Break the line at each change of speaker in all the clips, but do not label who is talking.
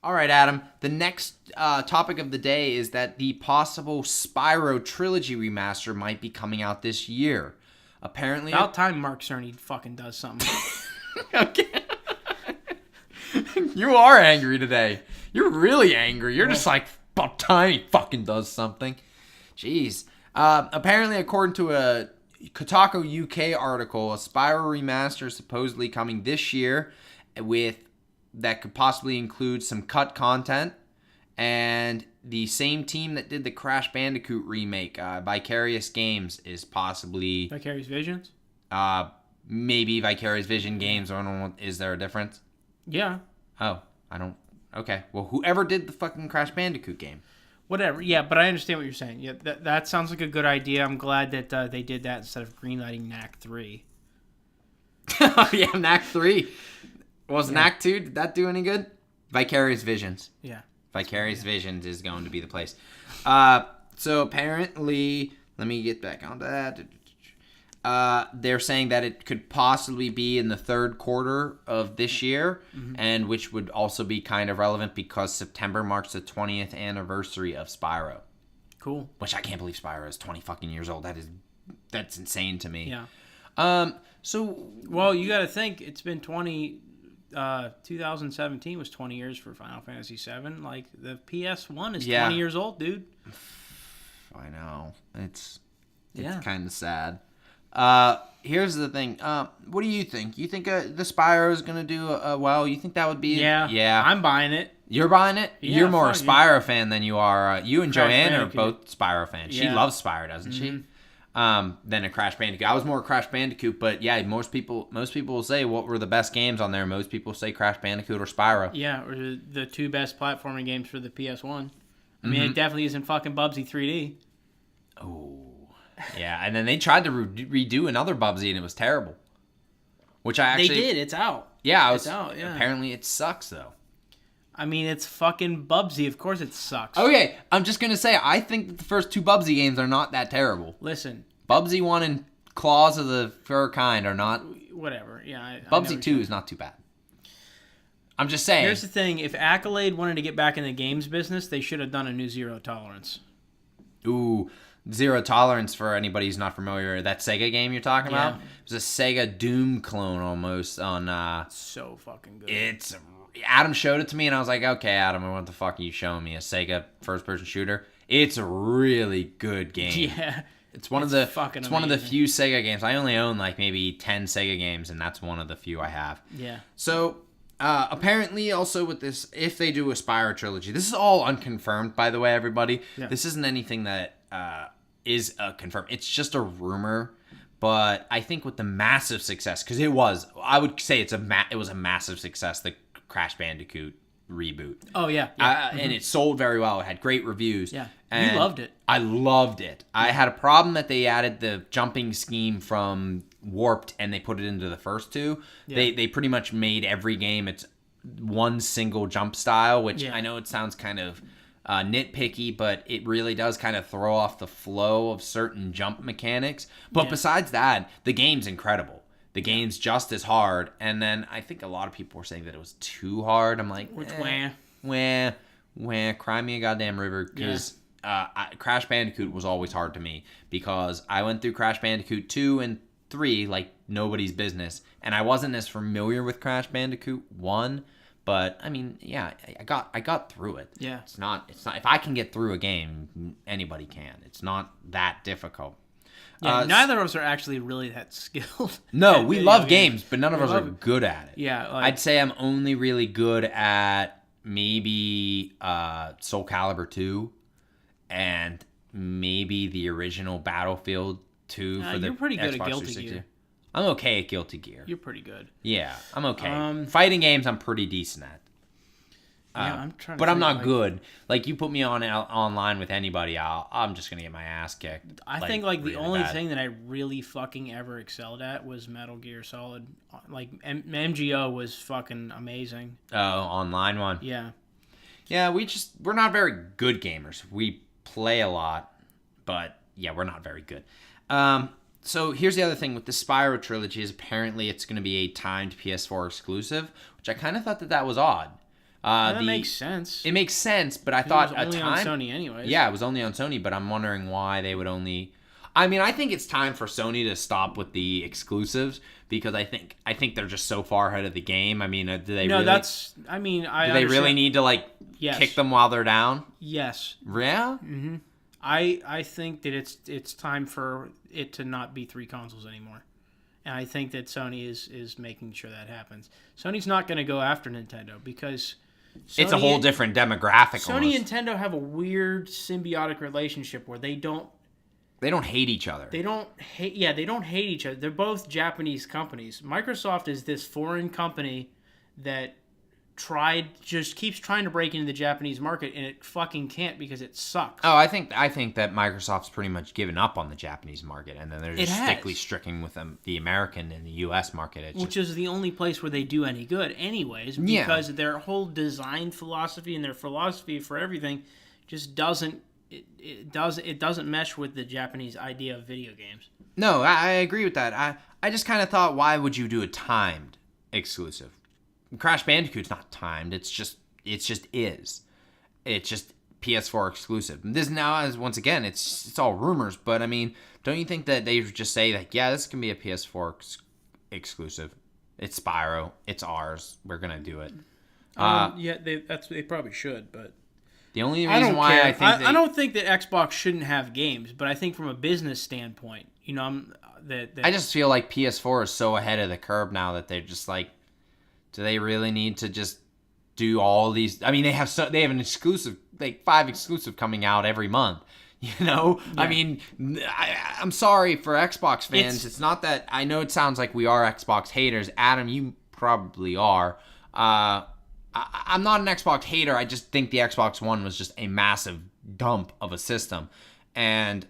All right, Adam. The next topic of the day is that the possible Spyro Trilogy remaster might be coming out this year. Apparently,
about time Mark Cerny fucking does something.
Okay. You are angry today. You're really angry. You're just like, about time he fucking does something. Jeez. Apparently, according to a Kotaku UK article, a Spyro Remaster is supposedly coming this year that could possibly include some cut content. And the same team that did the Crash Bandicoot remake, Vicarious Games, is possibly...
Vicarious Visions?
Maybe Vicarious Vision Games. I don't know. Is there a difference?
Yeah.
Oh, I don't... Okay. Well, whoever did the fucking Crash Bandicoot game.
Whatever. Yeah, but I understand what you're saying. Yeah, that sounds like a good idea. I'm glad that they did that instead of greenlighting Knack 3.
Yeah, Knack 3. Was Knack 2, did that do any good? Vicarious Visions.
Yeah.
Vicarious Visions is going to be the place. So apparently, let me get back onto that. They're saying that it could possibly be in the third quarter of this year, and which would also be kind of relevant because September marks the 20th anniversary of Spyro.
Cool.
Which I can't believe Spyro is 20 fucking years old. That's insane to me.
Yeah.
So...
Well, you got to think, it's been 2017 was 20 years for Final Fantasy VII. Like, the PS1 is 20 years old, dude.
I know. It's
Yeah.
kind of sad. Here's the thing. What do you think? You think the Spyro is going to do well? You think that would be...
Yeah. I'm buying it.
You're buying it?
Yeah,
You're more a
fuck,
Spyro fan than you are... you and
Crash
Joanne
Bandicoot.
are both Spyro fans. She
Yeah.
loves Spyro, doesn't she? Than a Crash Bandicoot. I was more a Crash Bandicoot, but yeah, most people will say what were the best games on there. Most people say Crash Bandicoot or Spyro.
Yeah, or the two best platforming games for the PS1. I mean, it definitely isn't fucking Bubsy 3D.
Oh... Yeah, and then they tried to redo another Bubsy, and it was terrible. Which I actually...
They did. It's out.
Yeah,
It's out, yeah.
Apparently it sucks, though.
I mean, it's fucking Bubsy. Of course it sucks.
Okay, I'm just going to say, I think that the first two Bubsy games are not that terrible.
Listen.
Bubsy 1 and Claws of the Fur Kind are not...
Whatever, yeah.
Bubsy 2 is not too bad. I'm just saying.
Here's the thing. If Accolade wanted to get back in the games business, they should have done a new Zero Tolerance.
Ooh... Zero Tolerance, for anybody who's not familiar, that Sega game you're talking about, it was a Sega Doom clone almost on...
So fucking good.
Adam showed it to me, and I was like, okay, Adam, what the fuck are you showing me? A Sega first-person shooter? It's a really good game.
Yeah.
It's one of the few Sega games. I only own like maybe 10 Sega games, and that's one of the few I have.
Yeah.
So... apparently, also with this, if they do a Spyro trilogy, this is all unconfirmed, by the way, everybody. Yeah. This isn't anything that is confirmed. It's just a rumor. But I think with the massive success, because I would say it was a massive success, the Crash Bandicoot reboot.
Oh, yeah.
And it sold very well. It had great reviews.
Yeah.
And
you loved it.
I loved it. I had a problem that they added the jumping scheme from Warped and they put it into the first two. Yeah. They pretty much made every game it's one single jump style, which I know it sounds kind of nitpicky, but it really does kind of throw off the flow of certain jump mechanics. But besides that, the game's incredible. The game's just as hard. And then I think a lot of people were saying that it was too hard. I'm like, cry me a goddamn river, because Crash Bandicoot was always hard to me, because I went through Crash Bandicoot 2 and 3 like nobody's business, and I wasn't as familiar with Crash Bandicoot 1, but I mean, yeah, I got through it.
Yeah.
It's not if I can get through a game, anybody can. It's not that difficult.
Yeah, neither of us are actually really that skilled.
No, we love games, but none of us are good at it.
Yeah,
I'd say I'm only really good at maybe Soul Calibur 2 and maybe the original Battlefield 2 for the
you're pretty good
Xbox
at Guilty
360.
Gear.
I'm okay at Guilty Gear.
You're pretty good.
Yeah, I'm okay. Fighting games, I'm pretty decent at.
I'm trying to
but I'm not good. Like, you put me online with anybody, I'm just gonna get my ass kicked.
I think the only thing that I really fucking ever excelled at was Metal Gear Solid. Like MGO was fucking amazing.
Oh, online one.
Yeah.
Yeah, we're not very good gamers. We play a lot, but yeah, we're not very good. So here's the other thing with the Spyro trilogy is apparently it's going to be a timed PS4 exclusive, which I kind of thought that was odd.
That makes sense.
It makes sense, but I thought
it was only on Sony anyways.
Yeah, it was only on Sony, but I'm wondering why they would only. I mean, I think it's time for Sony to stop with the exclusives because I think they're just so far ahead of the game. I mean, do they? No, really,
that's. I mean,
do they really need to kick them while they're down?
Yes.
Yeah.
Mm-hmm. I think that it's time for it to not be 3 consoles anymore. And I think that Sony is making sure that happens. Sony's not going to go after Nintendo because
it's a whole different demographic.
Sony and Nintendo have a weird symbiotic relationship where they don't
hate each other.
They don't hate each other. They're both Japanese companies. Microsoft is this foreign company that keeps trying to break into the Japanese market, and it fucking can't because it sucks.
Oh, I think that Microsoft's pretty much given up on the Japanese market, and then they're just strictly sticking with the American and the U.S. market. Which
is the only place where they do any good anyways, because their whole design philosophy and their philosophy for everything just doesn't mesh with the Japanese idea of video games.
No, I agree with that. I just kind of thought, why would you do a timed exclusive? Crash Bandicoot's not timed. It's just is. It's just PS4 exclusive. This now is, once again, it's all rumors, but I mean, don't you think that they just say like, yeah, this can be a PS4 exclusive. It's Spyro. It's ours. We're gonna do it.
They probably should, but
the only reason why
I don't think that Xbox shouldn't have games, but I think from a business standpoint, I just
feel like PS4 is so ahead of the curve now that they're just like, do they really need to just do all these? I mean, they have an exclusive, like 5 exclusive coming out every month. Yeah. I mean, I'm sorry for Xbox fans. It's not that. I know it sounds like we are Xbox haters. Adam, you probably are. I'm not an Xbox hater. I just think the Xbox One was just a massive dump of a system, and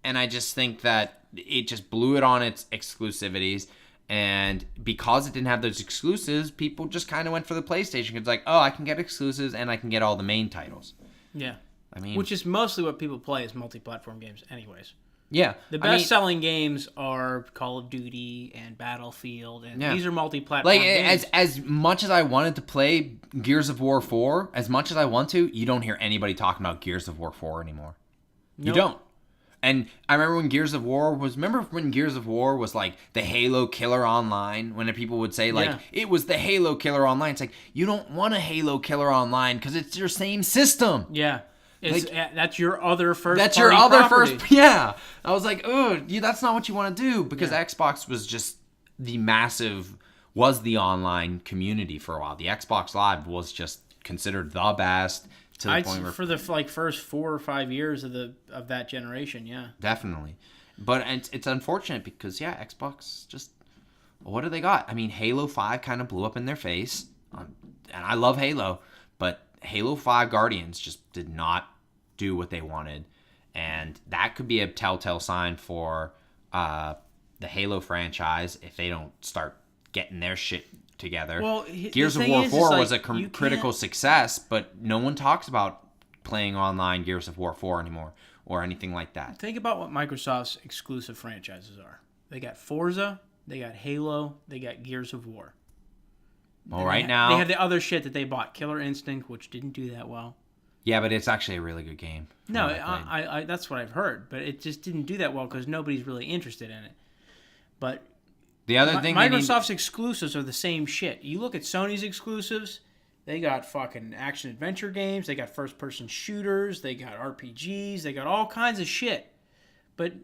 I just think that it just blew it on its exclusivities. And because it didn't have those exclusives, people just kind of went for the PlayStation. It's like, oh, I can get exclusives and I can get all the main titles.
Yeah. I mean, which is mostly what people play is multi-platform games anyways.
Yeah.
The best-selling games are Call of Duty and Battlefield, and these are multi-platform games.
As much as I wanted to play Gears of War 4, as much as I want to, you don't hear anybody talking about Gears of War 4 anymore. Nope. You don't. And I remember when Gears of War was like the Halo Killer Online, when people would say it was the Halo Killer Online. It's like, you don't want a Halo Killer Online because it's your same system.
Yeah. That's your other first.
That's your other property. Yeah. I was like, oh, that's not what you want to do, because Xbox was just was the online community for a while. The Xbox Live was just considered the best. To the point where,
for the first 4 or 5 years of that generation, yeah,
definitely. But it's unfortunate because Xbox just, what do they got? I mean, Halo 5 kind of blew up in their face, and I love Halo, but Halo 5 Guardians just did not do what they wanted, and that could be a telltale sign for the Halo franchise if they don't start getting their shit together. Well, Gears of War 4 was a critical success, but no one talks about playing online Gears of War 4 anymore or anything like that.
Think about what Microsoft's exclusive franchises are. They got Forza, they got Halo, they got Gears of War.
Well, right now
they have the other shit that they bought, Killer Instinct, which didn't do that well.
Yeah, but it's actually a really good game.
No, I that's what I've heard, but it just didn't do that well because nobody's really interested in it. But
the other thing,
Microsoft's exclusives are the same shit. You look at Sony's exclusives, they got fucking action-adventure games, they got first-person shooters, they got RPGs, they got all kinds of shit. But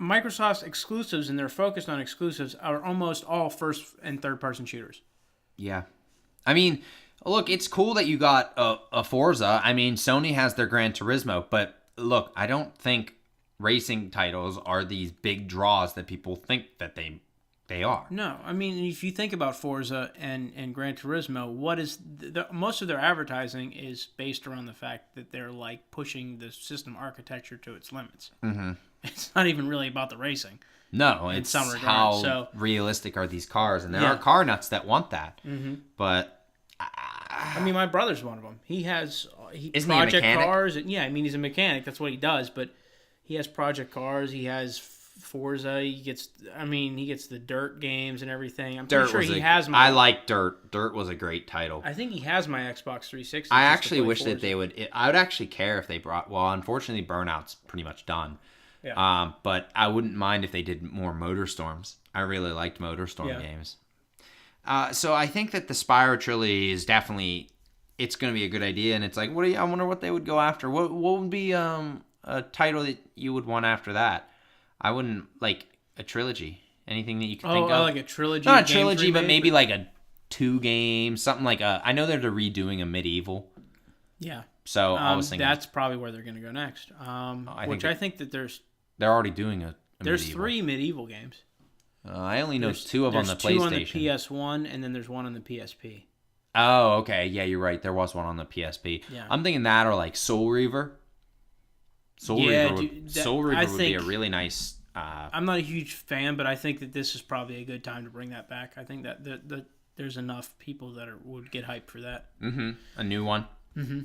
Microsoft's exclusives, and they're focused on exclusives, are almost all first- and third-person shooters.
Yeah. I mean, look, it's cool that you got a Forza. I mean, Sony has their Gran Turismo, but look, I don't think racing titles are these big draws that people think that they are.
No, I mean, if you think about Forza and Gran Turismo, what is most of their advertising is based around the fact that they're like pushing the system architecture to its limits. Mm-hmm. It's not even really about the racing.
No, it's some regard. How realistic are these cars, and there are car nuts that want that. Mm-hmm. But
I mean, my brother's one of them. He has
Isn't
project
he a mechanic?
Cars. And, I mean, he's a mechanic. That's what he does. But he has project cars. He has Forza. He gets the Dirt games and everything. I'm
Dirt
pretty sure he has my.
I like Dirt. Dirt was a great title.
I think he has my Xbox 360.
I actually wish that they would. I would actually care if they brought. Well, unfortunately, Burnout's pretty much done.
Yeah.
But I wouldn't mind if they did more MotorStorms. I really liked MotorStorm games. So I think that the Spyro Trilogy is definitely. It's going to be a good idea, and it's like, I wonder what they would go after. What would be a title that you would want after that? I wouldn't like a trilogy. Anything that you could think of?
Like a trilogy.
Not a trilogy, but maybe like a 2 game, something like a. I know they're redoing a Medieval.
Yeah.
So I was thinking
that's probably where they're going to go next. I think that
they're already doing a
there's
Medieval.
3 Medieval games.
I only know 2 of on the PlayStation.
There's 2 on the PS1, and then there's 1 on the PSP.
Oh, okay. Yeah, you're right. There was 1 on the PSP.
Yeah.
I'm thinking that or like Soul Reaver. Soul Reaver would be a really nice.
I'm not a huge fan, but I think that this is probably a good time to bring that back. I think that there's enough people that would get hyped for that.
Mm-hmm. A new one.
Mm-hmm.